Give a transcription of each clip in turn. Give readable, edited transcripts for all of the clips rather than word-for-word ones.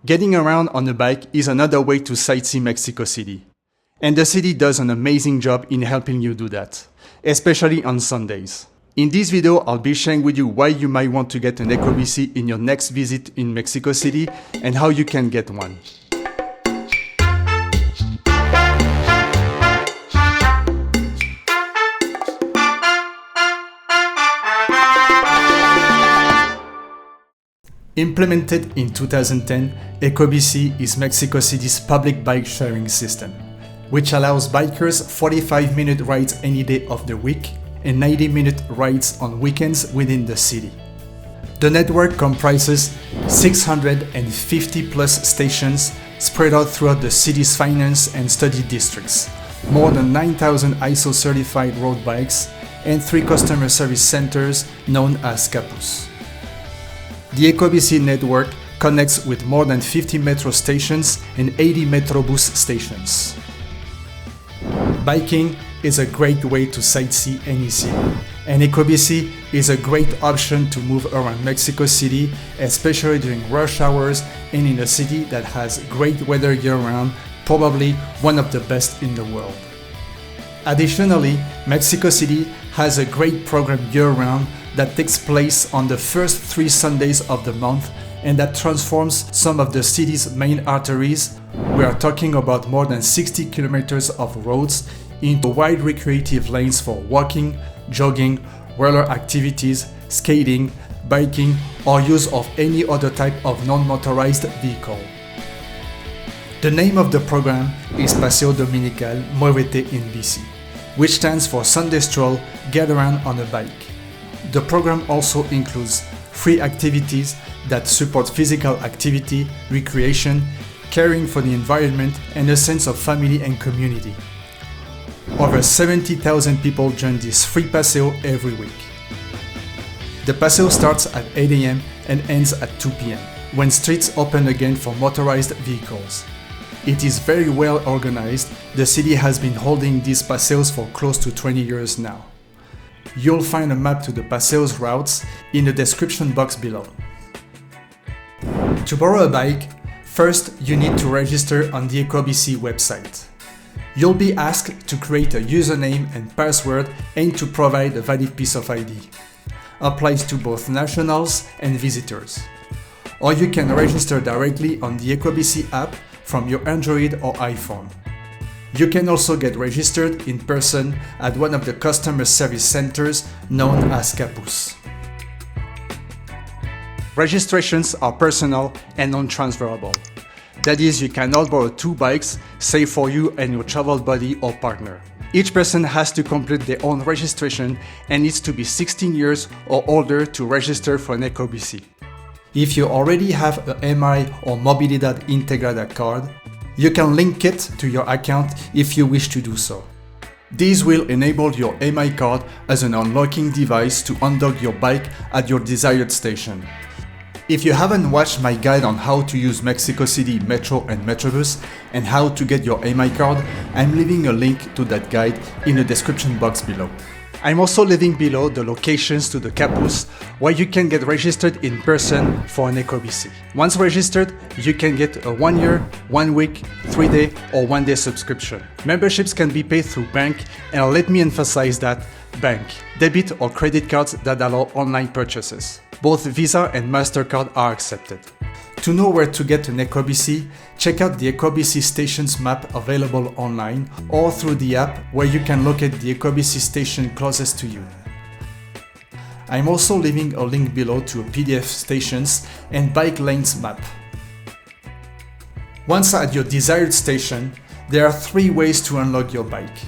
Getting around on a bike is another way to sightsee Mexico City. And the city does an amazing job in helping you do that, especially on Sundays. In this video, I'll be sharing with you why you might want to get an EcoBici in your next visit in Mexico City and how you can get one. Implemented in 2010, EcoBici is Mexico City's public bike sharing system, which allows bikers 45-minute rides any day of the week and 90-minute rides on weekends within the city. The network comprises 650 plus stations spread out throughout the city's finance and study districts, more than 9,000 ISO certified road bikes, and 3 customer service centers known as Capus. The EcoBici network connects with more than 50 metro stations and 80 Metrobus stations. Biking is a great way to sightsee any city, and EcoBici is a great option to move around Mexico City, especially during rush hours and in a city that has great weather year-round, probably one of the best in the world. Additionally, Mexico City has a great program year-round that takes place on the first 3 Sundays of the month and that transforms some of the city's main arteries. We are talking about more than 60 kilometers of roads into wide recreative lanes for walking, jogging, roller activities, skating, biking, or use of any other type of non-motorized vehicle. The name of the program is Paseo Dominical Muévete en Bici, which stands for Sunday Stroll, Get Around on a Bike. The program also includes free activities that support physical activity, recreation, caring for the environment, and a sense of family and community. Over 70,000 people join this free paseo every week. The paseo starts at 8 a.m. and ends at 2 p.m., when streets open again for motorized vehicles. It is very well organized. The city has been holding these paseos for close to 20 years now. You'll find a map to the paseo's routes in the description box below. To borrow a bike, first you need to register on the EcoBici website. You'll be asked to create a username and password and to provide a valid piece of ID. Applies to both nationals and visitors. Or you can register directly on the EcoBici app from your Android or iPhone. You can also get registered in person at one of the customer service centers known as Capus. Registrations are personal and non-transferable. That is, you cannot borrow 2 bikes, say for you and your travel buddy or partner. Each person has to complete their own registration and needs to be 16 years or older to register for an EcoBici. If you already have a MI or Mobilidad Integrada card, you can link it to your account if you wish to do so. These will enable your MI card as an unlocking device to undock your bike at your desired station. If you haven't watched my guide on how to use Mexico City Metro and Metrobus and how to get your MI card, I'm leaving a link to that guide in the description box below. I'm also leaving below the locations to the Capus where you can get registered in person for an EcoBici. Once registered, you can get a 1 year, 1 week, 3-day or 1-day subscription. Memberships can be paid through bank, and let me emphasize that bank, debit or credit cards that allow online purchases. Both Visa and MasterCard are accepted. To know where to get an EcoBici, check out the EcoBici stations map available online or through the app where you can locate the EcoBici station closest to you. I'm also leaving a link below to a PDF stations and bike lanes map. Once at your desired station, there are 3 ways to unlock your bike.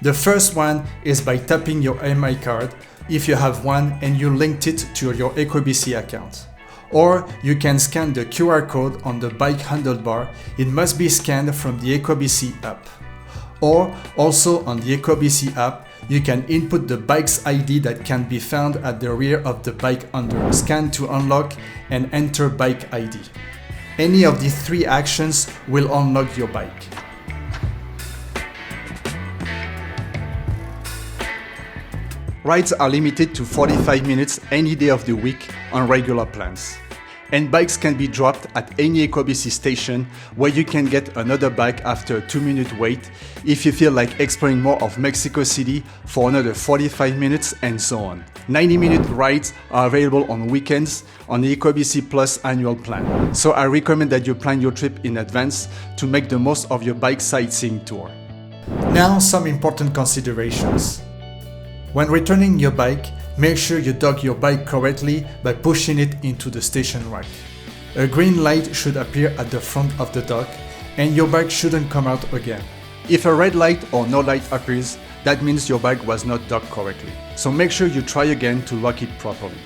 The first one is by tapping your MI card if you have one and you linked it to your EcoBici account. Or you can scan the QR code on the bike handlebar. It must be scanned from the EcoBici app. Or also on the EcoBici app, you can input the bike's ID that can be found at the rear of the bike under Scan to Unlock and enter bike ID. Any of these 3 actions will unlock your bike. Rides are limited to 45 minutes any day of the week on regular plans. and bikes can be dropped at any Ecobee station where you can get another bike after a 2-minute wait if you feel like exploring more of Mexico City for another 45 minutes and so on. 90-minute rides are available on weekends on the Ecobee Plus annual plan, so I recommend that you plan your trip in advance to make the most of your bike sightseeing tour. Now some important considerations. When returning your bike, make sure you dock your bike correctly by pushing it into the station rack. A green light should appear at the front of the dock, and your bike shouldn't come out again. If a red light or no light appears, that means your bike was not docked correctly. So make sure you try again to lock it properly.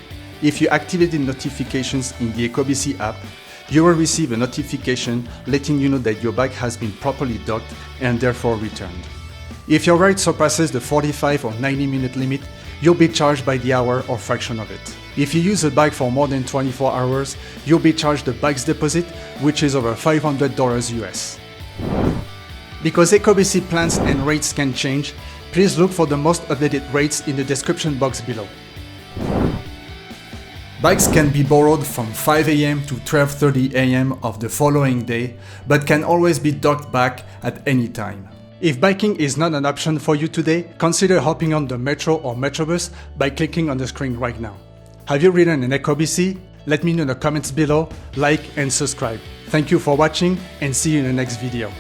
If you activated notifications in the Ecobee app, you will receive a notification letting you know that your bike has been properly docked and therefore returned. If your ride surpasses the 45 or 90-minute limit, you'll be charged by the hour or fraction of it. If you use a bike for more than 24 hours, you'll be charged the bike's deposit, which is over $500 US. Because Ecobee plans and rates can change, please look for the most updated rates in the description box below. Bikes can be borrowed from 5 AM to 12:30 AM of the following day, but can always be docked back at any time. If biking is not an option for you today, consider hopping on the metro or metrobus by clicking on the screen right now. Have you ridden an Ecobee? Let me know in the comments below, like and subscribe. Thank you for watching and see you in the next video.